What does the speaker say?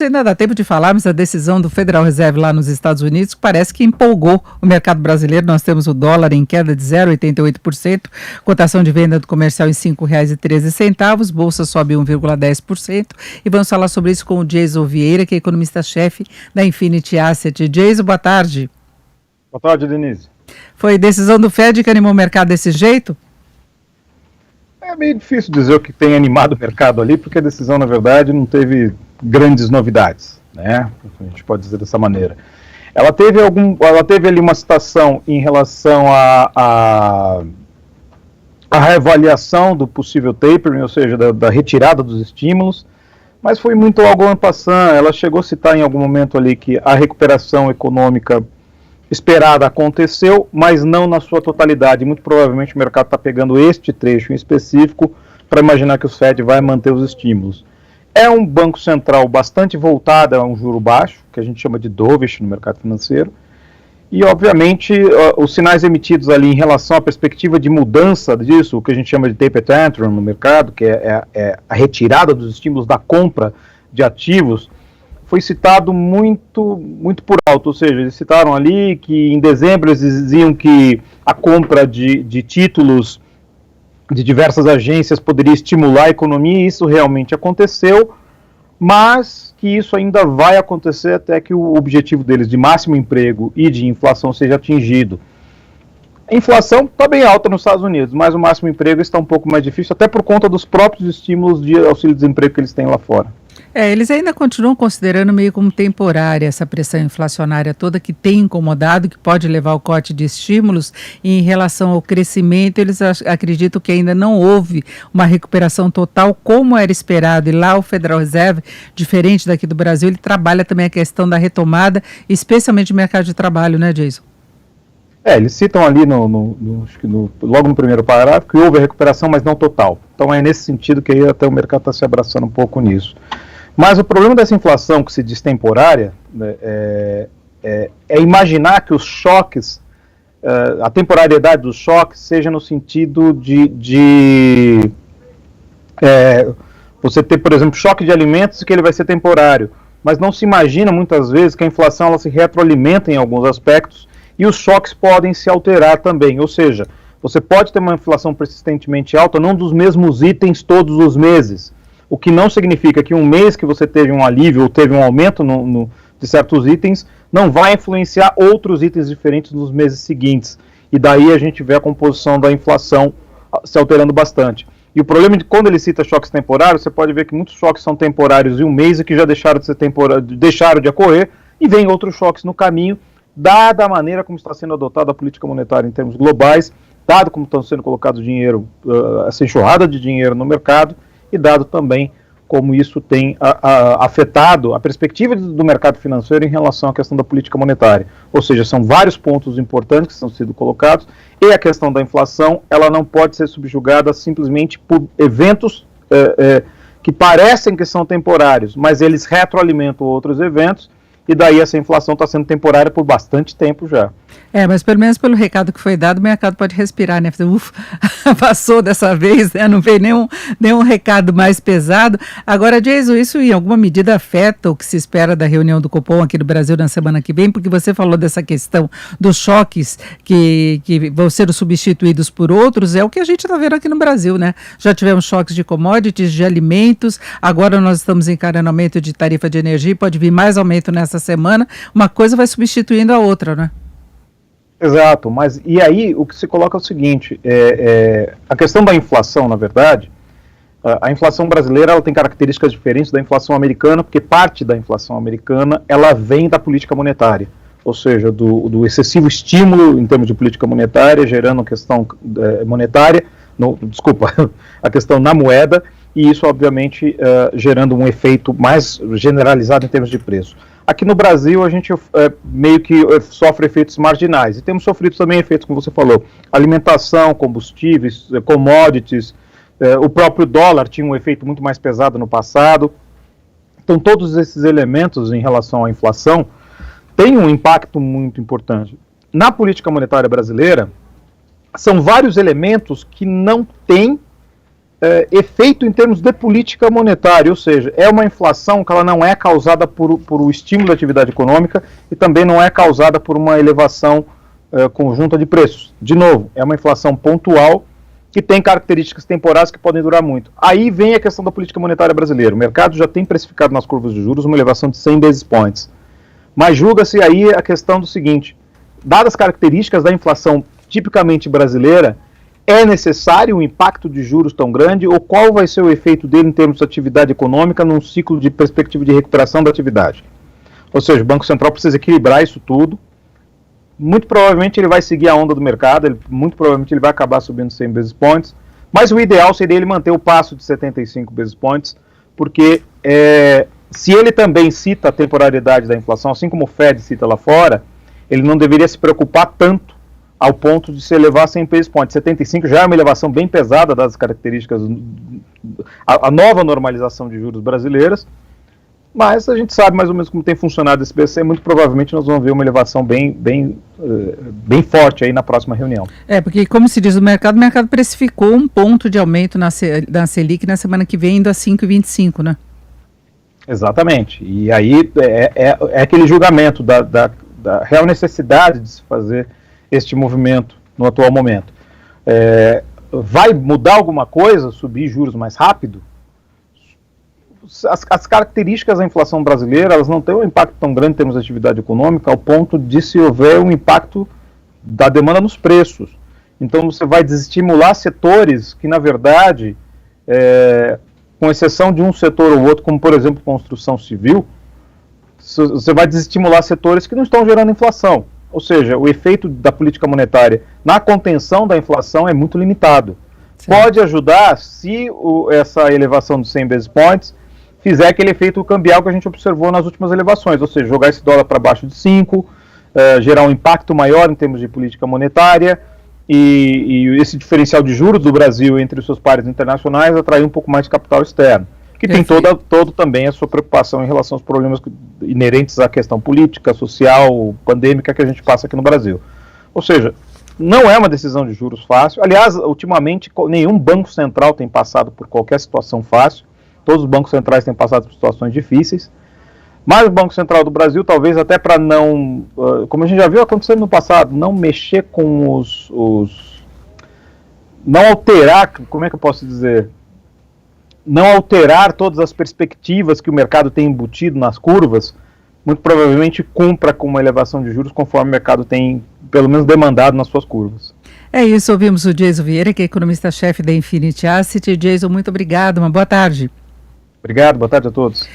Ainda dá tempo de falarmos da decisão do Federal Reserve lá nos Estados Unidos, que parece que empolgou o mercado brasileiro. Nós temos o dólar em queda de 0,88%, cotação de venda do comercial em R$ 5,13, bolsa sobe 1,10%. E vamos falar sobre isso com o Jason Vieira, que é economista-chefe da Infinity Asset. Jason, boa tarde. Boa tarde, Denise. Foi decisão do Fed que animou o mercado desse jeito? É meio difícil dizer o que tem animado o mercado ali, porque a decisão, na verdade, não teve grandes novidades, né? A gente pode dizer dessa maneira. Ela teve ali uma citação em relação à reavaliação do possível tapering, ou seja, da retirada dos estímulos, mas foi muito algo en passant. Ela chegou a citar em algum momento ali que a recuperação econômica esperada aconteceu, mas não na sua totalidade. Muito provavelmente o mercado está pegando este trecho em específico para imaginar que o Fed vai manter os estímulos. É um banco central bastante voltado a um juro baixo, que a gente chama de dovish no mercado financeiro, e obviamente os sinais emitidos ali em relação à perspectiva de mudança disso, o que a gente chama de taper tantrum no mercado, que é a retirada dos estímulos da compra de ativos, foi citado muito por alto. Ou seja, eles citaram ali que em dezembro eles diziam que a compra de títulos de diversas agências poderia estimular a economia, e isso realmente aconteceu, mas que isso ainda vai acontecer até que o objetivo deles de máximo emprego e de inflação seja atingido. A inflação está bem alta nos Estados Unidos, mas o máximo emprego está um pouco mais difícil, até por conta dos próprios estímulos de auxílio-desemprego que eles têm lá fora. Eles ainda continuam considerando meio como temporária essa pressão inflacionária toda que tem incomodado, que pode levar ao corte de estímulos. E em relação ao crescimento, eles acreditam que ainda não houve uma recuperação total como era esperado. E lá o Federal Reserve, diferente daqui do Brasil, ele trabalha também a questão da retomada, especialmente no mercado de trabalho, né, Jason? Eles citam ali logo no primeiro parágrafo que houve a recuperação, mas não total. Então é nesse sentido que aí até o mercado está se abraçando um pouco nisso. Mas o problema dessa inflação que se diz temporária, né, é imaginar que os choques, a temporariedade dos choques seja no sentido de você ter, por exemplo, choque de alimentos, que ele vai ser temporário. Mas não se imagina muitas vezes que a inflação ela se retroalimenta em alguns aspectos e os choques podem se alterar também. Ou seja, você pode ter uma inflação persistentemente alta, não dos mesmos itens todos os meses. O que não significa que um mês que você teve um alívio ou teve um aumento de certos itens, não vai influenciar outros itens diferentes nos meses seguintes. E daí a gente vê a composição da inflação se alterando bastante. E o problema de quando ele cita choques temporários, você pode ver que muitos choques são temporários em um mês e que já deixaram de ser deixaram de ocorrer, e vem outros choques no caminho, dada a maneira como está sendo adotada a política monetária em termos globais, dado como estão sendo colocados dinheiro, essa enxurrada de dinheiro no mercado, e dado também como isso tem afetado a perspectiva do mercado financeiro em relação à questão da política monetária. Ou seja, são vários pontos importantes que estão sendo colocados, e a questão da inflação ela não pode ser subjugada simplesmente por eventos que parecem que são temporários, mas eles retroalimentam outros eventos, e daí essa inflação está sendo temporária por bastante tempo já. Mas pelo menos pelo recado que foi dado, o mercado pode respirar, né? Ufa, passou dessa vez, né? Não veio nenhum recado mais pesado. Agora, Jason, isso em alguma medida afeta o que se espera da reunião do Copom aqui no Brasil na semana que vem? Porque você falou dessa questão dos choques que vão ser substituídos por outros, é o que a gente está vendo aqui no Brasil, né? Já tivemos choques de commodities, de alimentos, agora nós estamos encarando aumento de tarifa de energia, pode vir mais aumento nessa semana, uma coisa vai substituindo a outra, né? Exato, mas e aí o que se coloca é o seguinte, a questão da inflação, na verdade, a inflação brasileira ela tem características diferentes da inflação americana, porque parte da inflação americana ela vem da política monetária, ou seja, do excessivo estímulo em termos de política monetária, gerando a questão monetária, a questão na moeda, e isso obviamente gerando um efeito mais generalizado em termos de preço. Aqui no Brasil, a gente meio que sofre efeitos marginais. E temos sofrido também efeitos, como você falou, alimentação, combustíveis, commodities, o próprio dólar tinha um efeito muito mais pesado no passado. Então, todos esses elementos em relação à inflação têm um impacto muito importante. Na política monetária brasileira, são vários elementos que não têm efeito em termos de política monetária, ou seja, é uma inflação que ela não é causada por o estímulo da atividade econômica e também não é causada por uma elevação conjunta de preços. De novo, é uma inflação pontual que tem características temporárias que podem durar muito. Aí vem a questão da política monetária brasileira. O mercado já tem precificado nas curvas de juros uma elevação de 100 basis points. Mas julga-se aí a questão do seguinte: dadas as características da inflação tipicamente brasileira, é necessário um impacto de juros tão grande, ou qual vai ser o efeito dele em termos de atividade econômica num ciclo de perspectiva de recuperação da atividade? Ou seja, o Banco Central precisa equilibrar isso tudo. Muito provavelmente ele vai seguir a onda do mercado, muito provavelmente ele vai acabar subindo 100 basis points, mas o ideal seria ele manter o passo de 75 basis points, porque se ele também cita a temporalidade da inflação, assim como o Fed cita lá fora, ele não deveria se preocupar tanto ao ponto de se elevar a 100 basis points. 75 já é uma elevação bem pesada das características, a nova normalização de juros brasileiras, mas a gente sabe mais ou menos como tem funcionado esse BC, muito provavelmente nós vamos ver uma elevação bem forte aí na próxima reunião. Porque como se diz o mercado precificou um ponto de aumento na Selic na semana que vem, indo a 5,25, né? Exatamente, e aí é aquele julgamento da real necessidade de se fazer este movimento no atual momento. Vai mudar alguma coisa, subir juros mais rápido? As características da inflação brasileira, elas não têm um impacto tão grande em termos de atividade econômica, ao ponto de se houver um impacto da demanda nos preços. Então você vai desestimular setores que, na verdade, com exceção de um setor ou outro, como por exemplo construção civil, você vai desestimular setores que não estão gerando inflação. Ou seja, o efeito da política monetária na contenção da inflação é muito limitado. Sim. Pode ajudar se essa elevação de 100 basis points fizer aquele efeito cambial que a gente observou nas últimas elevações, ou seja, jogar esse dólar para baixo de 5, gerar um impacto maior em termos de política monetária e esse diferencial de juros do Brasil entre os seus pares internacionais atrair um pouco mais de capital externo, que tem todo também a sua preocupação em relação aos problemas inerentes à questão política, social, pandêmica que a gente passa aqui no Brasil. Ou seja, não é uma decisão de juros fácil. Aliás, ultimamente, nenhum banco central tem passado por qualquer situação fácil. Todos os bancos centrais têm passado por situações difíceis. Mas o Banco Central do Brasil, talvez até para não, como a gente já viu acontecendo no passado, não mexer com não alterar, como é que eu posso dizer? Não alterar todas as perspectivas que o mercado tem embutido nas curvas, muito provavelmente cumpra com uma elevação de juros conforme o mercado tem, pelo menos, demandado nas suas curvas. É isso, ouvimos o Jason Vieira, que é economista-chefe da Infinity Asset. Jason, muito obrigado, uma boa tarde. Obrigado, boa tarde a todos.